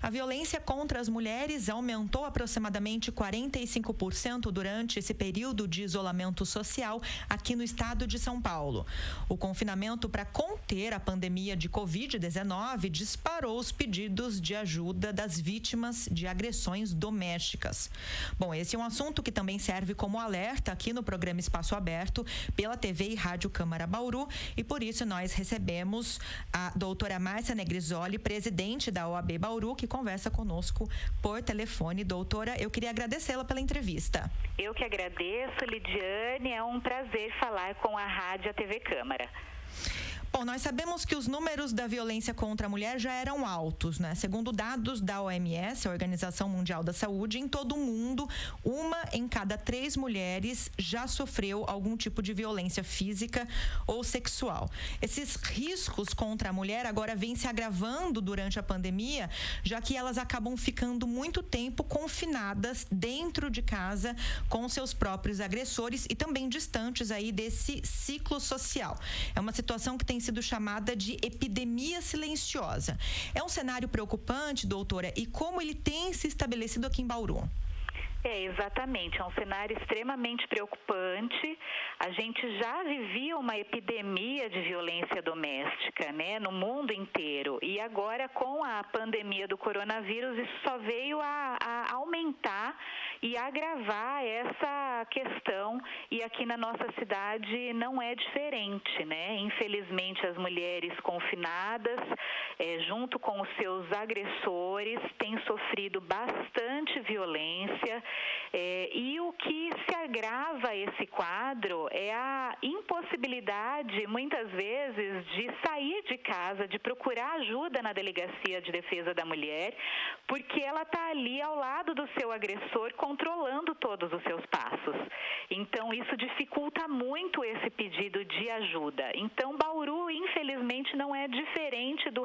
A violência contra as mulheres aumentou aproximadamente 45% durante esse período de isolamento social aqui no estado de São Paulo. O confinamento para conter a pandemia de Covid-19 disparou os pedidos de ajuda das vítimas de agressões domésticas. Bom, esse é um assunto que também serve como alerta aqui no programa Espaço Aberto pela TV e Rádio Câmara Bauru, e por isso nós recebemos a doutora Márcia Negrisoli, presidente da OAB Bauru, que conversa conosco por telefone. Doutora, eu queria agradecê-la pela entrevista. Eu que agradeço, Lidiane, é um prazer falar com a Rádio e a TV Câmara. Bom, nós sabemos que os números da violência contra a mulher já eram altos, né? Segundo dados da OMS, a Organização Mundial da Saúde, em todo o mundo, 1 em cada 3 mulheres já sofreu algum tipo de violência física ou sexual. Esses riscos contra a mulher agora vêm se agravando durante a pandemia, já que elas acabam ficando muito tempo confinadas dentro de casa com seus próprios agressores e também distantes aí desse ciclo social. É uma situação que tem sido chamada de epidemia silenciosa. É um cenário preocupante, doutora, e como ele tem se estabelecido aqui em Bauru? Exatamente, é um cenário extremamente preocupante. A gente já vivia uma epidemia de violência doméstica, né, no mundo inteiro. E agora, com a pandemia do coronavírus, isso só veio a aumentar e agravar essa questão. E aqui na nossa cidade não é diferente, né? Infelizmente, as mulheres confinadas, junto com os seus agressores, têm sofrido bastante violência. E o que se agrava esse quadro é a impossibilidade, muitas vezes, de sair de casa, de procurar ajuda na Delegacia de Defesa da Mulher, porque ela está ali ao lado do seu agressor, controlando todos os seus passos. Então, isso dificulta muito esse pedido de ajuda. Então, Bauru, infelizmente, não é diferente do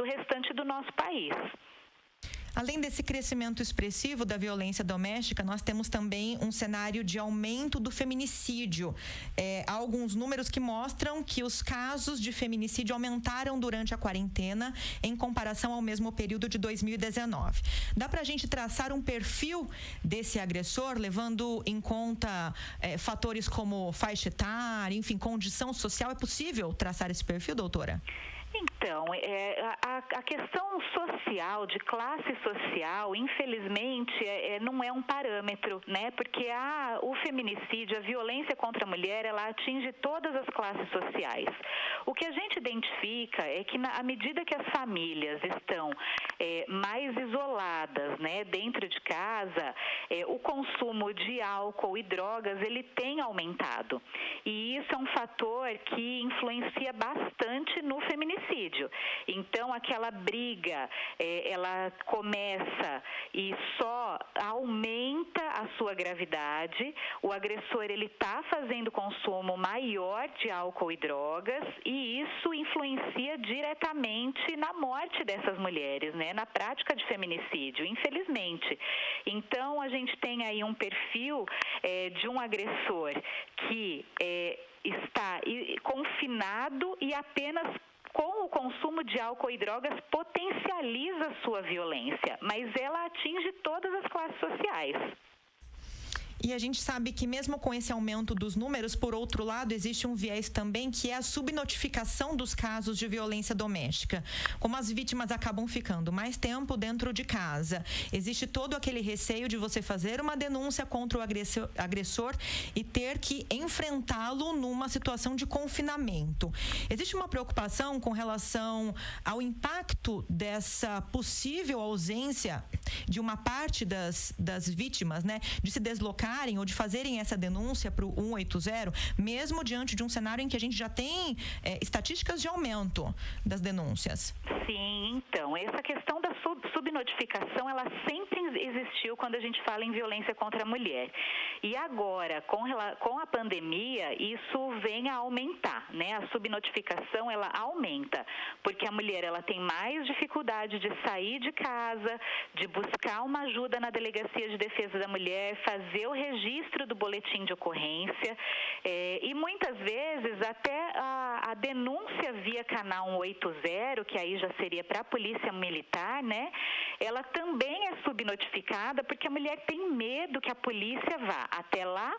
restante do nosso país. Além desse crescimento expressivo da violência doméstica, nós temos também um cenário de aumento do feminicídio. Há alguns números que mostram que os casos de feminicídio aumentaram durante a quarentena em comparação ao mesmo período de 2019. Dá para a gente traçar um perfil desse agressor, levando em conta fatores como faixa etária, enfim, condição social? É possível traçar esse perfil, doutora? Então, a questão social, de classe social, infelizmente, não é um parâmetro, né? Porque o feminicídio, a violência contra a mulher, ela atinge todas as classes sociais. O que a gente identifica é que, à medida que as famílias estão mais isoladas, né, dentro de casa, o consumo de álcool e drogas, ele tem aumentado. E isso é um fator que influencia bastante no feminicídio. Então, aquela briga, ela começa e só aumenta a sua gravidade. O agressor, ele está fazendo consumo maior de álcool e drogas, e isso influencia diretamente na morte dessas mulheres, né? Na prática de feminicídio, infelizmente. Então, a gente tem aí um perfil de um agressor que está confinado e apenas com o consumo de álcool e drogas potencializa a sua violência, mas ela atinge todas as classes sociais. E a gente sabe que mesmo com esse aumento dos números, por outro lado, existe um viés também que é a subnotificação dos casos de violência doméstica. Como as vítimas acabam ficando mais tempo dentro de casa, existe todo aquele receio de você fazer uma denúncia contra o agressor e ter que enfrentá-lo numa situação de confinamento. Existe uma preocupação com relação ao impacto dessa possível ausência de uma parte das vítimas, né, de se deslocarem ou de fazerem essa denúncia para o 180, mesmo diante de um cenário em que a gente já tem estatísticas de aumento das denúncias? Sim, então, essa questão da subnotificação, ela sempre existiu quando a gente fala em violência contra a mulher. E agora, com a pandemia, isso vem a aumentar, né? A subnotificação, ela aumenta, porque a mulher, ela tem mais dificuldade de sair de casa, de buscar uma ajuda na Delegacia de Defesa da Mulher, fazer o registro do boletim de ocorrência. E muitas vezes até a denúncia via canal 180, que aí já seria para a polícia militar, né? Ela também é subnotificada porque a mulher tem medo que a polícia vá até lá,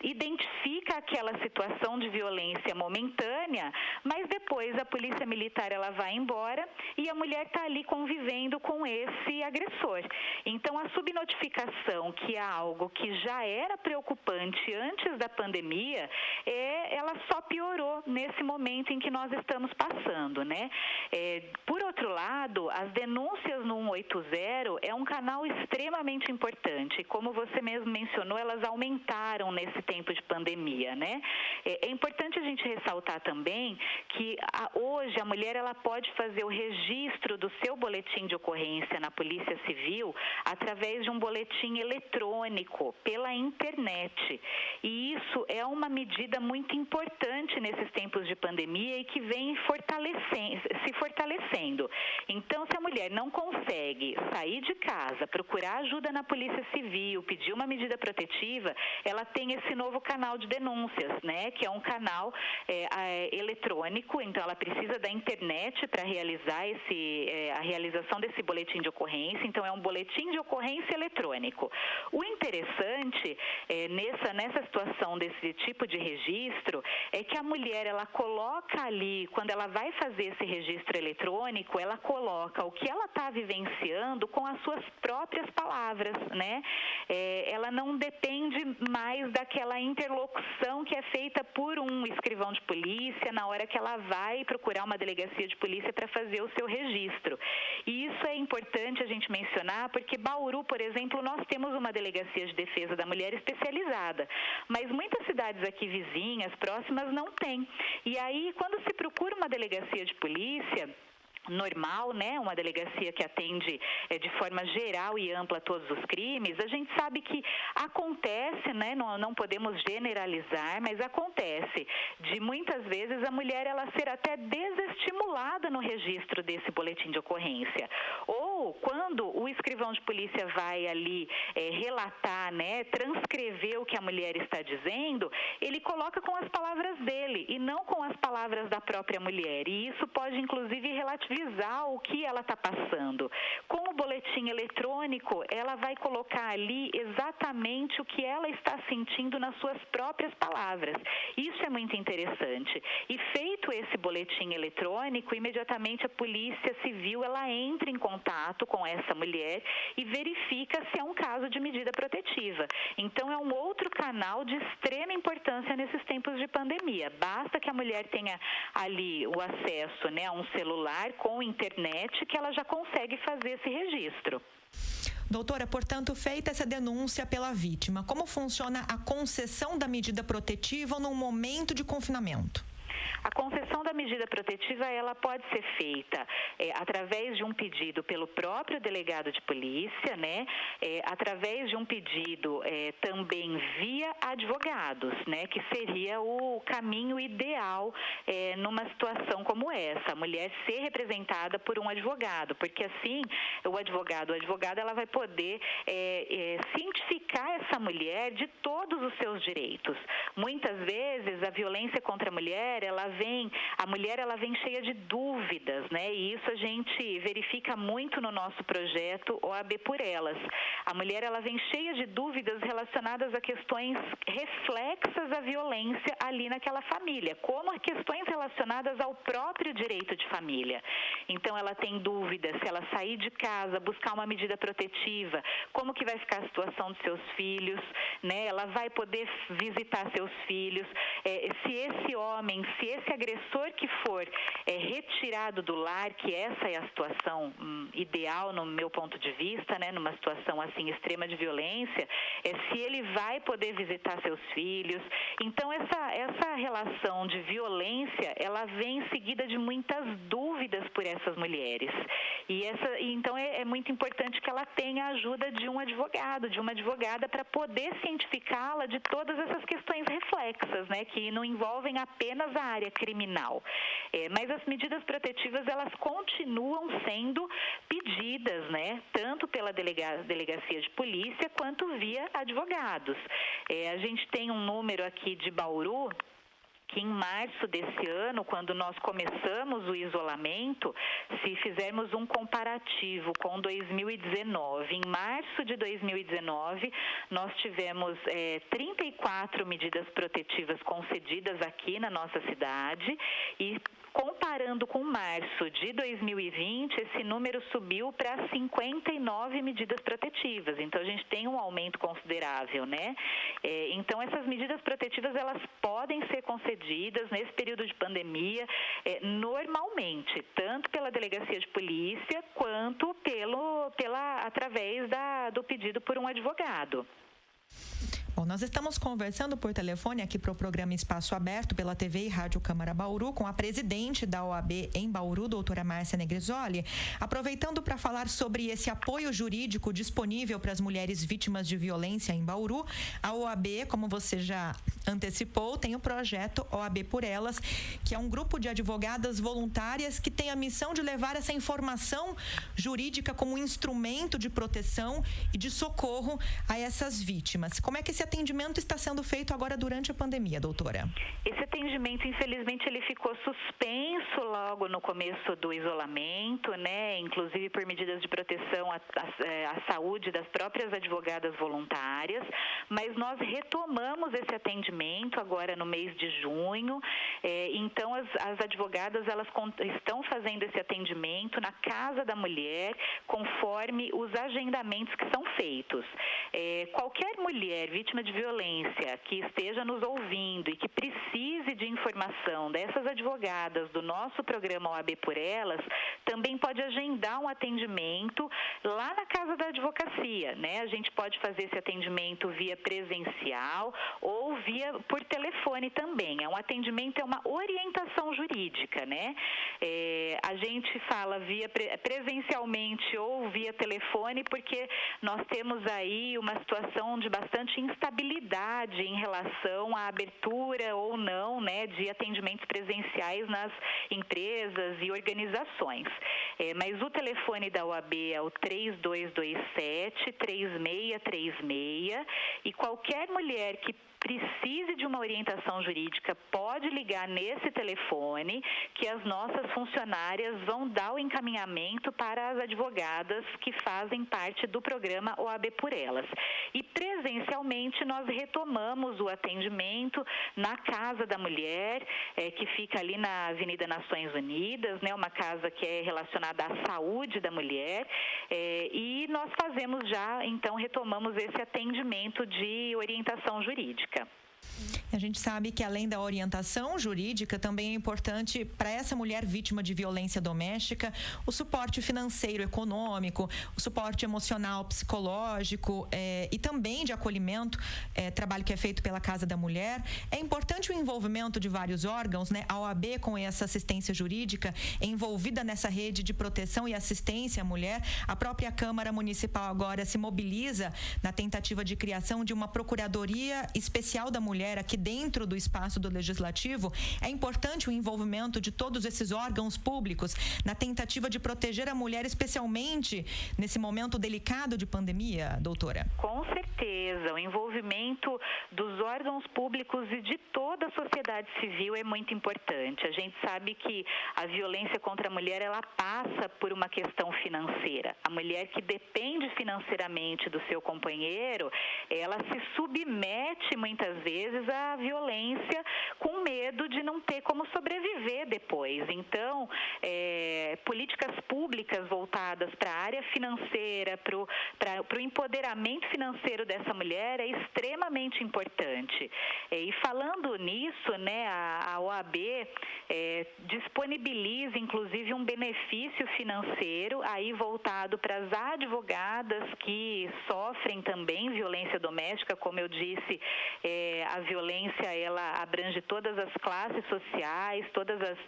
identifica aquela situação de violência momentânea, mas depois a polícia militar ela vai embora e a mulher está ali convivendo com esse agressor. Então, a subnotificação, que é algo que já era preocupante antes da pandemia, ela só piorou nesse momento em que nós estamos passando, né? Por outro lado, as denúncias no 180 é um canal extremamente importante. Como você mesmo mencionou, elas aumentaram nesse tempo de pandemia, né? É importante a gente ressaltar também que hoje a mulher ela pode fazer o registro do seu boletim de ocorrência na Polícia Civil através de um boletim eletrônico pela internet. E isso é uma medida muito importante nesses tempos de pandemia e que vem se fortalecendo. Então, se a mulher não consegue sair de casa, procurar ajuda na Polícia Civil, pedir uma medida protetiva, ela tem esse novo canal de denúncias, né? Que é um canal eletrônico, então ela precisa da internet para realizar a realização desse boletim de ocorrência, então é um boletim de ocorrência eletrônico. O interessante nessa situação desse tipo de registro é que a mulher ela coloca ali, quando ela vai fazer esse registro eletrônico, ela coloca o que ela está vivenciando com as suas próprias palavras, né? Ela não depende mais daquela interlocução que é feita por um escrivão de polícia na hora que ela vai procurar uma delegacia de polícia para fazer o seu registro. E isso é importante a gente mencionar porque Bauru, por exemplo, nós temos uma delegacia de defesa da mulher especializada, mas muitas cidades aqui vizinhas, próximas, não tem. E aí, quando se procura uma delegacia de polícia normal, né, uma delegacia que atende de forma geral e ampla todos os crimes, a gente sabe que acontece, né, não podemos generalizar, mas acontece de muitas vezes a mulher ela ser até desestimulada no registro desse boletim de ocorrência. Ou quando o escrivão de polícia vai ali relatar, né, transcrever o que a mulher está dizendo, ele coloca com as palavras dele e não com as palavras da própria mulher. E isso pode, inclusive, relativizar o que ela está passando. Com o boletim eletrônico, ela vai colocar ali exatamente o que ela está sentindo nas suas próprias palavras. Isso é muito interessante. E feito esse boletim eletrônico, imediatamente a Polícia Civil ela entra em contato com essa mulher e verifica se é um caso de medida protetiva. Então, é um outro canal de extrema importância nesses tempos de pandemia. Basta que a mulher tenha ali o acesso, né, a um celular com internet que ela já consegue fazer esse registro. Doutora, portanto, feita essa denúncia pela vítima, como funciona a concessão da medida protetiva num momento de confinamento? A concessão da medida protetiva ela pode ser feita através de um pedido pelo próprio delegado de polícia, né? Através de um pedido também via advogados, né? Que seria o caminho ideal numa situação como essa, a mulher ser representada por um advogado, porque assim o advogado ela vai poder cientificar essa mulher de todos os seus direitos. Muitas vezes a violência contra a mulher a mulher vem cheia de dúvidas, né? E isso a gente verifica muito no nosso projeto OAB por Elas. A mulher ela vem cheia de dúvidas relacionadas a questões reflexas à violência ali naquela família, como a questões relacionadas ao próprio direito de família. Então ela tem dúvidas se ela sair de casa, buscar uma medida protetiva, como que vai ficar a situação dos seus filhos, né? Ela vai poder visitar seus filhos, se esse agressor que for retirado do lar, que essa é a situação ideal no meu ponto de vista, né, numa situação assim extrema de violência, se ele vai poder visitar seus filhos. Então essa relação de violência, ela vem seguida de muitas dúvidas por essas mulheres. Então é muito importante que ela tenha a ajuda de um advogado, de uma advogada, para poder cientificá-la de todas essas questões reflexas, né, que não envolvem apenas a área criminal. Mas as medidas protetivas, elas continuam sendo pedidas, né? Tanto pela delegacia de polícia quanto via advogados. A gente tem um número aqui de Bauru, que em março desse ano, quando nós começamos o isolamento, se fizermos um comparativo com 2019, em março de 2019, nós tivemos 34 medidas protetivas concedidas aqui na nossa cidade e, comparando com março de 2020, esse número subiu para 59 medidas protetivas. Então, a gente tem um aumento considerável, né? Então, essas medidas protetivas, elas podem ser concedidas nesse período de pandemia normalmente, tanto pela delegacia de polícia, quanto através do pedido por um advogado. Bom, nós estamos conversando por telefone aqui para o programa Espaço Aberto pela TV e Rádio Câmara Bauru com a presidente da OAB em Bauru, doutora Márcia Negrisoli, aproveitando para falar sobre esse apoio jurídico disponível para as mulheres vítimas de violência em Bauru. A OAB, como você já antecipou, tem o projeto OAB por Elas, que é um grupo de advogadas voluntárias que tem a missão de levar essa informação jurídica como um instrumento de proteção e de socorro a essas vítimas. Como é que esse atendimento está sendo feito agora durante a pandemia, doutora? Esse atendimento, infelizmente, ele ficou suspenso logo no começo do isolamento, né? Inclusive por medidas de proteção à saúde das próprias advogadas voluntárias, mas nós retomamos esse atendimento agora no mês de junho. Então, as advogadas, elas estão fazendo esse atendimento na Casa da Mulher, conforme os agendamentos que são feitos. Qualquer mulher vítima de violência que esteja nos ouvindo e que precise de informação dessas advogadas do nosso programa OAB por Elas, também pode agendar um atendimento lá na Casa da Advocacia, né? A gente pode fazer esse atendimento via presencial ou por telefone também. Um atendimento, é uma orientação jurídica, né? A gente fala presencialmente ou via telefone porque nós temos aí uma situação de bastante instabilidade em relação à abertura ou não, né, de atendimentos presenciais nas empresas e organizações. Mas o telefone da OAB é o 3227-3636 e qualquer mulher que precise de uma orientação jurídica, pode ligar nesse telefone que as nossas funcionárias vão dar o encaminhamento para as advogadas que fazem parte do programa OAB por Elas. E presencialmente nós retomamos o atendimento na Casa da Mulher, que fica ali na Avenida Nações Unidas, né, uma casa que é relacionada à saúde da mulher, e nós fazemos já, então retomamos esse atendimento de orientação jurídica. A gente sabe que, além da orientação jurídica, também é importante para essa mulher vítima de violência doméstica o suporte financeiro, econômico, o suporte emocional, psicológico e também de acolhimento, trabalho que é feito pela Casa da Mulher. É importante o envolvimento de vários órgãos, né? A OAB, com essa assistência jurídica, é envolvida nessa rede de proteção e assistência à mulher. A própria Câmara Municipal agora se mobiliza na tentativa de criação de uma Procuradoria Especial da Mulher aqui dentro do espaço do Legislativo. É importante o envolvimento de todos esses órgãos públicos na tentativa de proteger a mulher, especialmente nesse momento delicado de pandemia, doutora? Com certeza, o envolvimento dos órgãos públicos e de toda a sociedade civil é muito importante. A gente sabe que a violência contra a mulher, ela passa por uma questão financeira. A mulher que depende financeiramente do seu companheiro, ela se submete muitas vezes à violência com medo de não ter como sobreviver depois. Então, políticas públicas voltadas para a área financeira, para o empoderamento financeiro dessa mulher é extremamente importante. E falando nisso, né, a OAB disponibiliza, inclusive, um benefício financeiro aí voltado para as advogadas que sofrem também violência doméstica. Como eu disse, a violência, ela abrange todas as classes sociais, todas as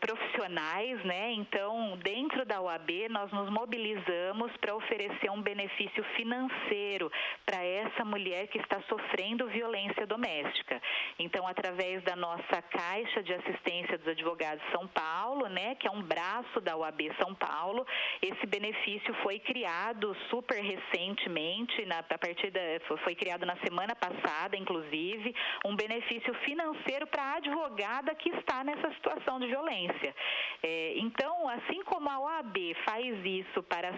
profissionais, né? Então, dentro da OAB, nós nos mobilizamos para oferecer um benefício financeiro para essa mulher que está sofrendo violência doméstica. Então, através da nossa Caixa de Assistência dos Advogados São Paulo, né, que é um braço da OAB São Paulo, esse benefício foi criado super recentemente, foi criado na semana passada, inclusive, um benefício financeiro para a advogada que está nessa situação de violência. Então, assim como a OAB faz isso para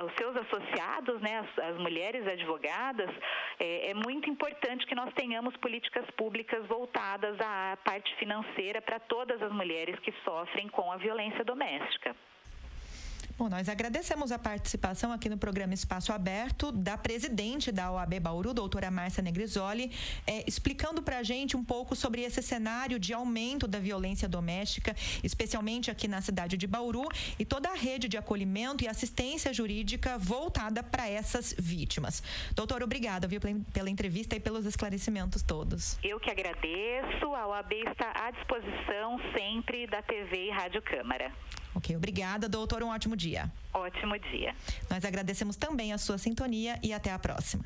os seus associados, né, as mulheres advogadas, é muito importante que nós tenhamos políticas públicas voltadas à parte financeira para todas as mulheres que sofrem com a violência doméstica. Bom, nós agradecemos a participação aqui no programa Espaço Aberto da presidente da OAB Bauru, doutora Márcia Negrisoli, explicando para a gente um pouco sobre esse cenário de aumento da violência doméstica, especialmente aqui na cidade de Bauru, e toda a rede de acolhimento e assistência jurídica voltada para essas vítimas. Doutora, obrigada, viu, pela entrevista e pelos esclarecimentos todos. Eu que agradeço. A OAB está à disposição sempre da TV e Rádio Câmara. Ok, obrigada, doutora. Um ótimo dia. Ótimo dia. Nós agradecemos também a sua sintonia e até a próxima.